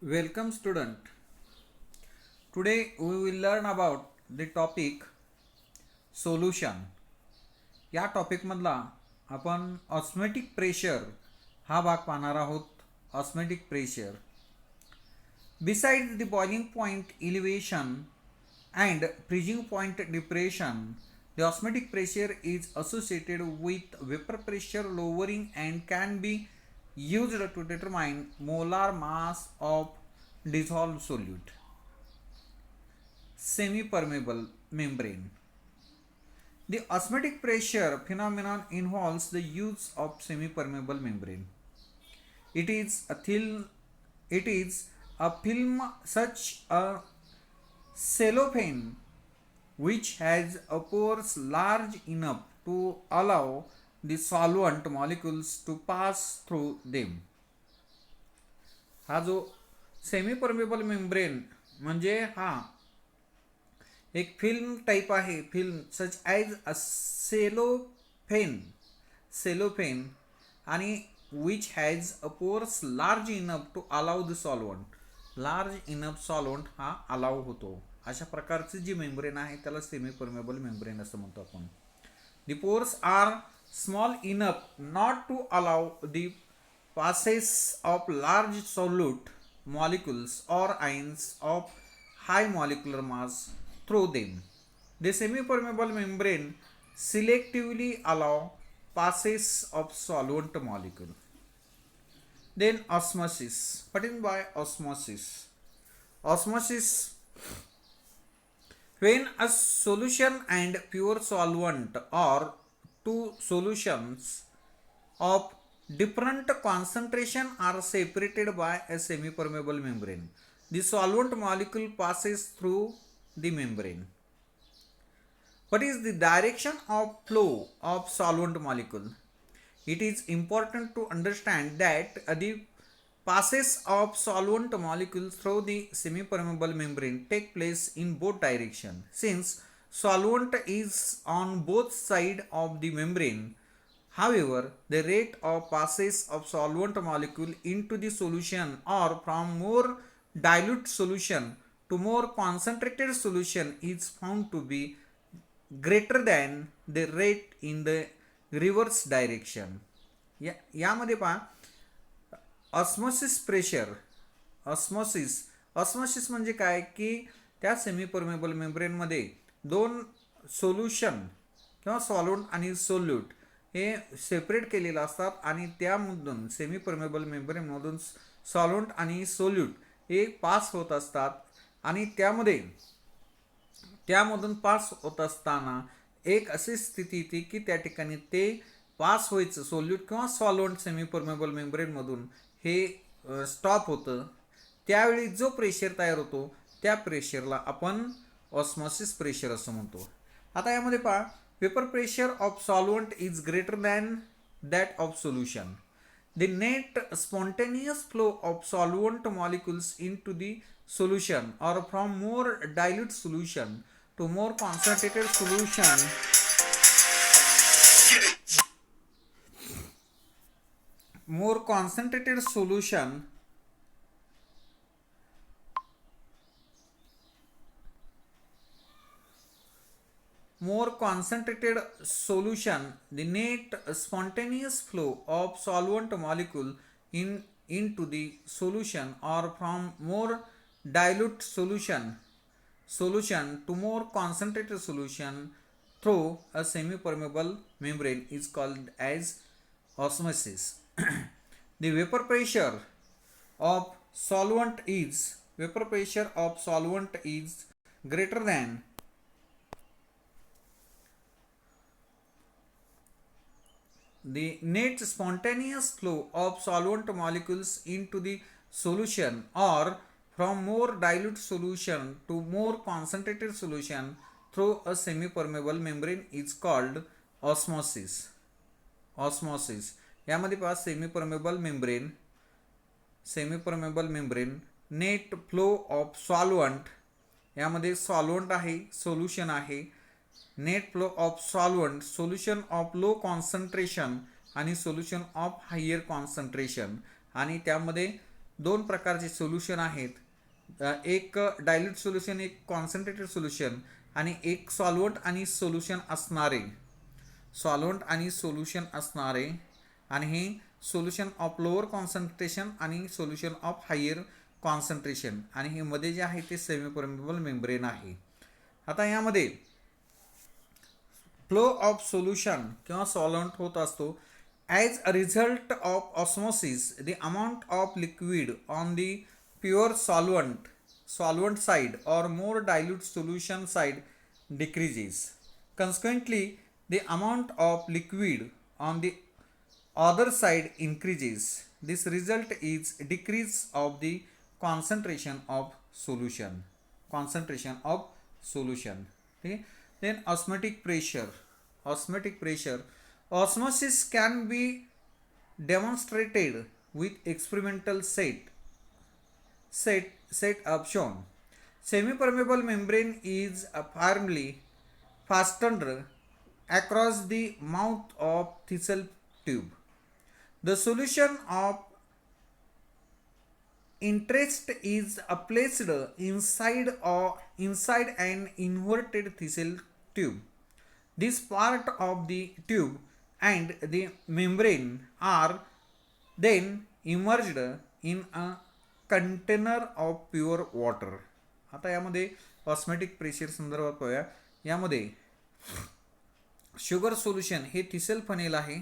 Welcome student. Today we will learn about the topic solution. या topic मधला आपण osmotic pressure हा भाग पाहणार आहोत. Osmotic pressure besides the boiling point elevation and freezing point depression, the osmotic pressure is associated with vapor pressure lowering and can be used to determine molar mass of dissolved solute. Semi-permeable membrane. The osmotic pressure phenomenon involves the use of semi-permeable membrane. It is a film such a cellophane which has a pores large enough to allow the solvent molecules to pass through them. हा जो semi permeable membrane म्हणजे हा एक film type आहे. Film such as a cellophane आणि which has a pores large enough to allow the solvent. Large enough solvent हा allow होतो. अशा प्रकारची जी मेम्ब्रेन आहे त्याला सेमी परमेबल मेम्ब्रेन असं म्हणतो आपण. The pores are small enough not to allow the passes of large solute molecules or ions of high molecular mass through them. The semi-permeable membrane selectively allow passes of solvent molecule. Then osmosis. What is by osmosis? Osmosis, when a solution and pure solvent or two solutions of different concentration are separated by a semi-permeable membrane, the solvent molecule passes through the membrane. What is the direction of flow of solvent molecule? It is important to understand that the passes of solvent molecules through the semi-permeable membrane take place in both directions. Since solvent is on both sides of the membrane, however, the rate of passes of solvent molecule into the solution or from more dilute solution to more concentrated solution is found to be greater than the rate in the reverse direction. यामध्ये पहा osmosis pressure. Osmosis म्हणजे काय की त्या semi permeable मेम्ब्रेनमध्ये दोन solution किंवा solvent आणि solute हे separate केलेलं असतात आणि त्यामधून सेमी परमेबल मेम्ब्रेनमधून सॉल्व्हंट आणि सोल्यूट हे पास होत असतात आणि त्यामधून पास होत असताना एक अशी स्थिती येते की त्या ठिकाणी ते पास व्हायचं सोल्यूट किंवा सॉल्व्हंट सेमी परमेबल मेम्ब्रेनमधून हे स्टॉप होतं. त्यावेळी जो प्रेशर तयार होतो त्या प्रेशरला आपण ऑस्मोसिस प्रेशर असं म्हणतो. आता यामध्ये पहा, vapour pressure of solvent is greater than that of solution. The net spontaneous flow of solvent molecules into the solution or from more dilute solution to more concentrated solution more concentrated solution the net spontaneous flow of solvent molecule into the solution or from more dilute solution to more concentrated solution through a semi-permeable membrane is called as osmosis. The vapor pressure of solvent is greater than the net spontaneous flow of solvent molecules into the solution or from more dilute solution to more concentrated solution through a semi-permeable membrane is called osmosis. यामध्ये पहा semi-permeable membrane net flow of solvent, यामध्ये solvent आहे, solution आहे. Net flow of solvent, solution of low concentration आणि solution of higher concentration आणि त्यामध्ये दोन प्रकारचे सोल्युशन आहेत. एक डायल्यूट सोल्युशन, एक कॉन्सन्ट्रेटेड सोल्युशन, आणि एक सॉल्व्हंट आणि सोल्युशन असणारे, आणि हे सोल्युशन ऑफ लोअर कॉन्सन्ट्रेशन आणि सोल्युशन ऑफ हायर कॉन्सन्ट्रेशन, आणि हे मध्ये जे आहे ते सेमी परमिएबल मेम्ब्रेन आहे. आता यामध्ये फ्लो ऑफ सोल्युशन किंवा सॉल्व्हंट होत असतो. As a result of osmosis the amount of liquid on the pure solvent side or more dilute solution side decreases. Consequently, the amount of liquid on the other side increases. This result is decrease of the concentration of solution. Okay? Then osmotic pressure. Osmosis can be demonstrated with experimental setup shown. Semi-permeable membrane is firmly fastened across the mouth of thistle tube. The solution of interest is placed inside an inverted thistle tube. This part of the tube and the membrane are then immersed in a container of pure water. आता यामध्ये ऑस्मॅटिक pressure संदर्भात पाहूया. यामध्ये sugar solution हे थिसेल funnel आहे.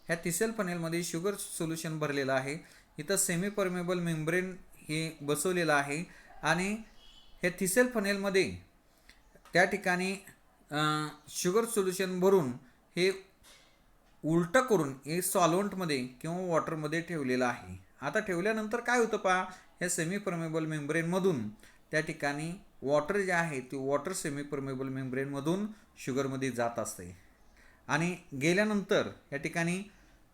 ह्या थिसेल फनेलमध्ये sugar solution भरलेलं आहे. इथं सेमी परमेबल मेम्ब्रेन हे बसवलेलं आहे आणि ह्या थिसेल फनेलमध्ये त्या ठिकाणी शुगर सोल्युशन भरून हे उलटं करून हे सॉल्व्हंटमध्ये किंवा वॉटरमध्ये ठेवलेलं आहे. आता ठेवल्यानंतर काय होतं पहा, या सेमी परमेबल मेम्ब्रेनमधून त्या ठिकाणी वॉटर जे आहे ते वॉटर सेमी परमेबल मेम्ब्रेनमधून शुगरमध्ये जात असते आणि गेल्यानंतर या ठिकाणी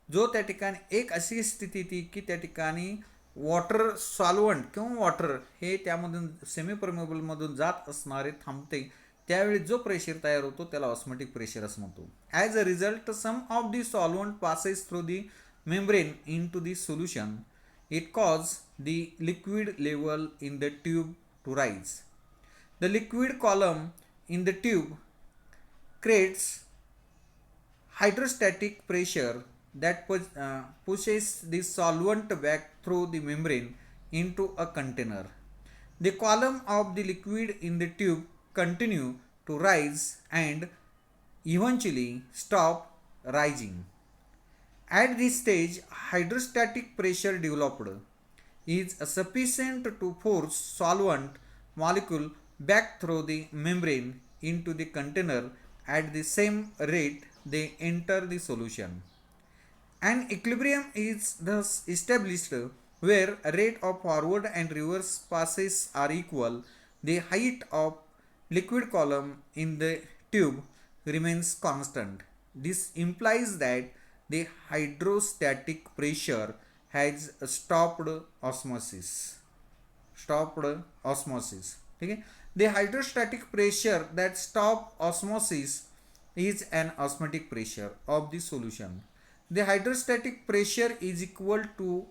त्या ठिकाणी एक अशी स्थिती येते की त्या ठिकाणी वॉटर सॉल्व्हंट किंवा वॉटर हे त्यामधून सेमी परमेबलमधून जात असणारे थांबते. त्यावेळी जो प्रेशर तयार होतो त्याला ऑस्मोटिक प्रेशर असं म्हणतो. As a result some of the solvent passes through the membrane into the solution. It causes the liquid level in the tube to rise. The liquid column in the tube creates hydrostatic pressure that pushes the solvent back through the membrane into a container. The column of the liquid in the tube continue to rise and eventually stop rising. At this stage, hydrostatic pressure developed is sufficient to force solvent molecule back through the membrane into the container at the same rate they enter the solution. An equilibrium is thus established where rate of forward and reverse passes are equal. The height of liquid column in the tube remains constant. This implies that the hydrostatic pressure has stopped osmosis. ठीक है. The hydrostatic pressure that stop osmosis is an osmotic pressure of the solution. The hydrostatic pressure is equal to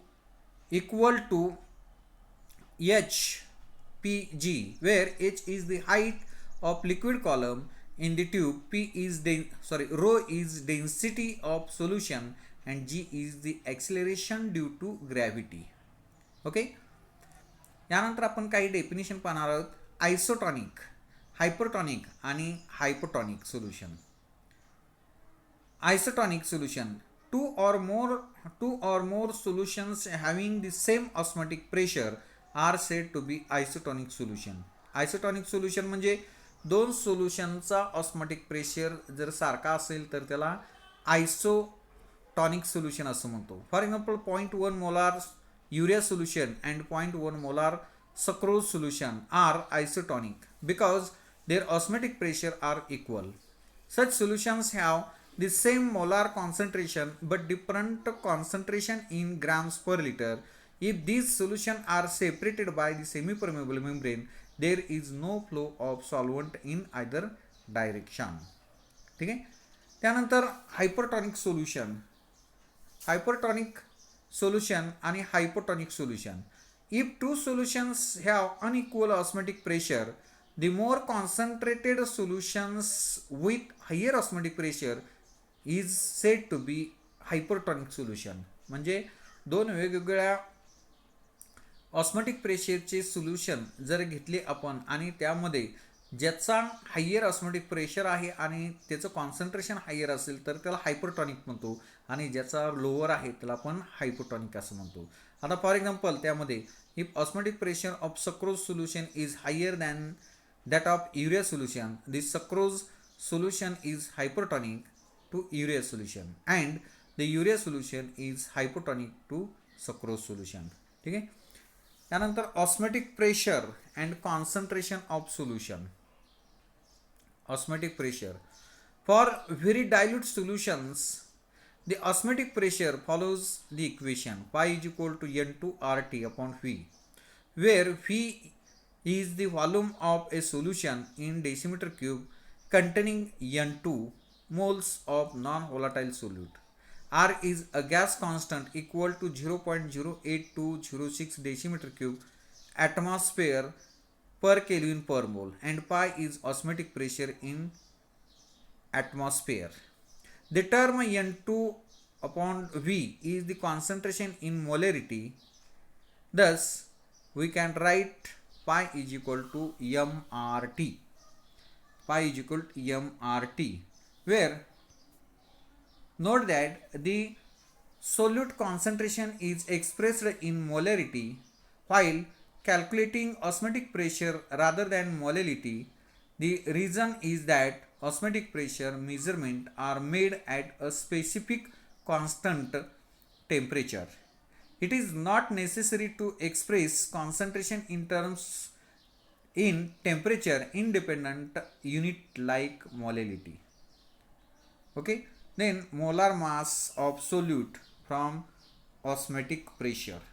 Hpg, where H is the height of liquid column in the tube, rho is density of solution, and g is the acceleration due to gravity. Okay. यानंतर आपण काही definition पाहणार आहोत. आयसोटॉनिक, हायपरटॉनिक आणि हायपोटॉनिक solution. Isotonic solution. Two or more solutions having the same osmotic pressure are said to be isotonic solution. Isotonic solution म्हणजे दोन सोल्युशनचा osmotic pressure जर सारखा असेल तर त्याला आयसोटॉनिक सोल्युशन असं म्हणतो. For example 0.1 molar urea solution and 0.1 molar sucrose solution are isotonic because their osmotic pressure are equal. Such solutions have the same molar concentration but different concentration in grams per liter. If these solutions are separated by the semi-permeable membrane, there is no flow of solvent in either direction. ठीक आहे. त्यानंतर हायपरटॉनिक solution आणि हायपोटॉनिक solution. If two solutions have unequal osmotic pressure, the more concentrated solutions with higher osmotic pressure is said to be hypertonic solution. म्हणजे दोन वेगवेगळ्या osmotic प्रेशरचे solution जर घेतले आपण आणि त्यामध्ये ज्याचा हायर ऑस्मोटिक प्रेशर आहे आणि त्याचं कॉन्सन्ट्रेशन हायर असेल तर त्याला हायपरटॉनिक म्हणतो आणि ज्याचा लोअर आहे त्याला आपण हायपोटॉनिक असं म्हणतो. आता फॉर एक्झाम्पल त्यामध्ये if osmotic pressure of sucrose solution is higher than that of urea solution, this sucrose solution is hypertonic to urea solution and the urea solution is hypotonic to sucrose solution. ठीक आहे. त्यानंतर osmotic pressure and concentration of solution. Osmotic pressure for very dilute solutions the osmotic pressure follows the equation pi is equal to N2RT upon V, where V is the volume of a solution in decimeter cube containing N2 moles of non-volatile solute. R is a gas constant equal to 0.08206 decimeter cube atmosphere per Kelvin per mole, and pi is osmotic pressure in atmosphere. The term N2 upon V is the concentration in molarity. Thus, we can write pi is equal to mRT. Pi is equal to mRT, where note that the solute concentration is expressed in molarity while calculating osmotic pressure rather than molality. The reason is that osmotic pressure measurement are made at a specific constant temperature. It is not necessary to express concentration in terms in temperature independent unit like molality. Okay, then molar mass of solute from osmotic pressure.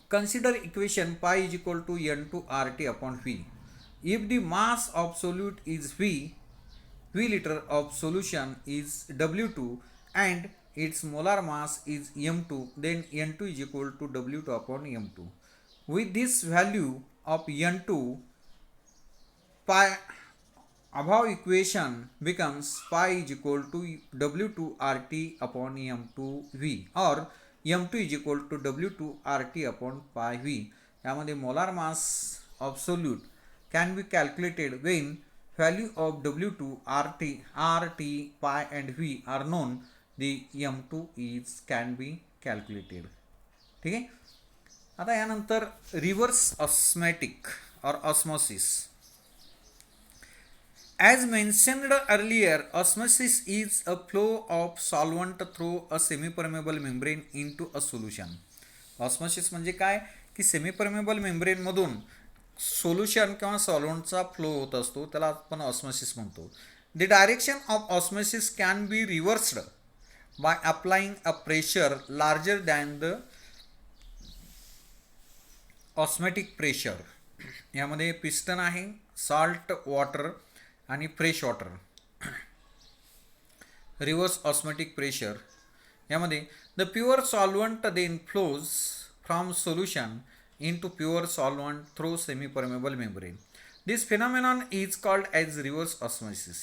Consider equation pi is equal to N2RT upon V. If the mass of solute is V liter of solution is W2 and its molar mass is M2, then N2 is equal to W2 upon M2. With this value of N2, pi above equation becomes pi is equal to W2 RT upon M2 V or M2 is equal to W2 RT upon pi V. यामध्ये molar mass of solute can be calculated when value of W2, RT, pi and V are known. The M2 is can be calculated. ठीक आहे. आता यानंतर reverse ऑस्मॅटिक और osmosis. As mentioned earlier, osmosis is a flow of solvent through a semi-permeable membrane into a solution. Osmosis म्हणजे काय की सेमीपरमेबल membrane मधून solution किंवा सॉल्व्हंटचा फ्लो होत असतो, त्याला आपण ऑस्मोसिस म्हणतो. The direction of osmosis can be reversed by applying a pressure larger than the osmotic pressure. यामध्ये पिस्टन आहे, सॉल्ट वॉटर आणि fresh water. Reverse osmotic pressure यामध्ये the pure solvent then flows from solution into pure solvent through semi-permeable membrane. This phenomenon is called as reverse osmosis.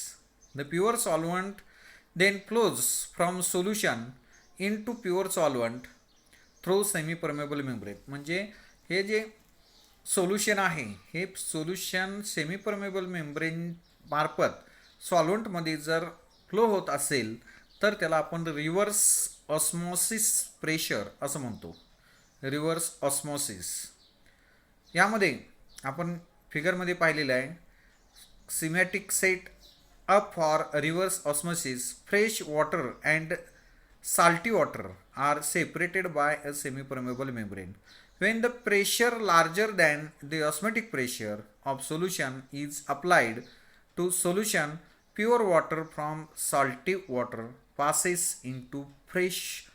The pure solvent then flows from solution into pure solvent through semi-permeable membrane. म्हणजे हे जे solution आहे हे solution सेमीपरमेबल membrane मार्फत सॉल्व्हंटमध्ये जर flow होत असेल तर त्याला आपण reverse osmosis pressure असं म्हणतो. रिव्हर्स ऑस्मोसिस यामध्ये आपण फिगरमध्ये पाहिलेलं आहे. Schematic set up for reverse osmosis fresh water and salty water are separated by a semi-permeable membrane. When the pressure larger than the osmotic pressure of solution is applied to solution, pure water from salty water passes into fresh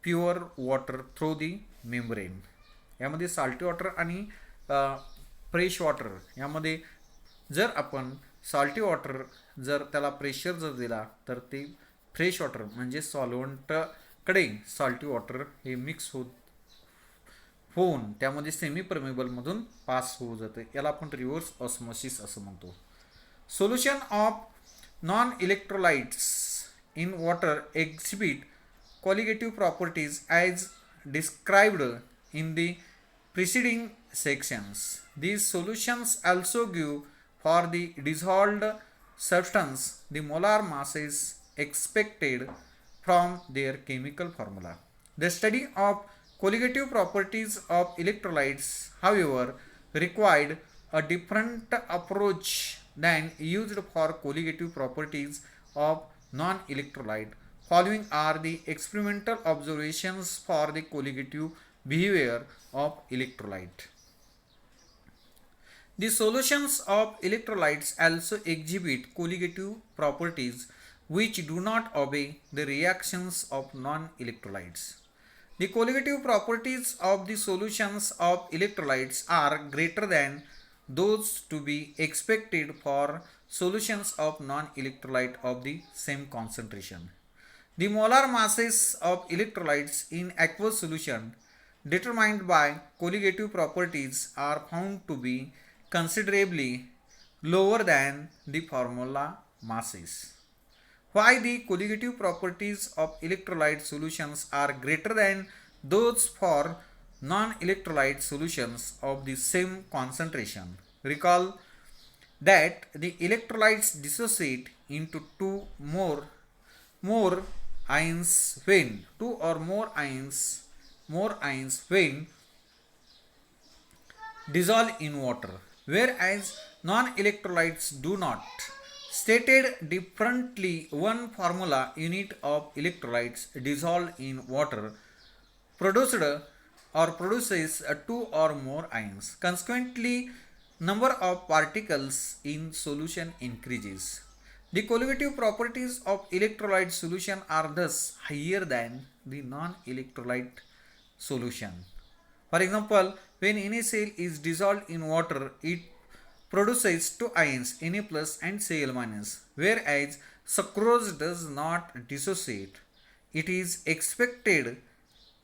pure water through the membrane. यामध्ये salty water आणि fresh water यामध्ये जर आपण salty water जर त्याला pressure जर दिला तर ते फ्रेश वॉटर म्हणजे सॉल्व्हंटकडे सॉल्टी वॉटर हे मिक्स होत होऊन त्यामध्ये सेमी परमेबलमधून पास होऊ जातं. याला आपण रिव्हर्स ऑस्मोसिस असं म्हणतो. Solution of non electrolytes in water exhibit qualitative properties as described in the preceding sections. These solutions also give for the dissolved substance the molar masses expected from their chemical formula. The study of qualitative properties of electrolytes, however, required a different approach than used for qualitative properties of non-electrolyte. Following are the experimental observations for the colligative behavior of electrolyte. The solutions of electrolytes also exhibit colligative properties which do not obey the reactions of non-electrolytes. The colligative properties of the solutions of electrolytes are greater than those to be expected for solutions of non-electrolyte of the same concentration. The molar masses of electrolytes in aqueous solution determined by colligative properties are found to be considerably lower than the formula masses. Why the colligative properties of electrolyte solutions are greater than those for non-electrolyte solutions of the same concentration? Recall that the electrolytes dissociate into more ions when two or more ions when dissolve in water, whereas non-electrolytes do not. Stated differently, one formula unit of electrolytes dissolved in water produced or produces two or more ions. Consequently, number of particles in solution increases. The colligative properties of electrolyte solution are thus higher than the non-electrolyte solution. For example, when NaCl is dissolved in water, it produces two ions, Na plus and Cl minus, whereas sucrose does not dissociate. It is expected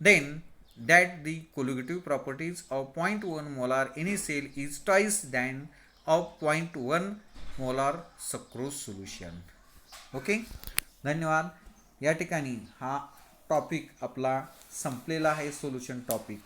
then that the colligative properties of 0.1 molar NaCl is twice than of 0.1 molar sucrose solution. Okay, धन्यवाद. या ठिकाणी हा topic आपला संपलेला आहे, solution topic.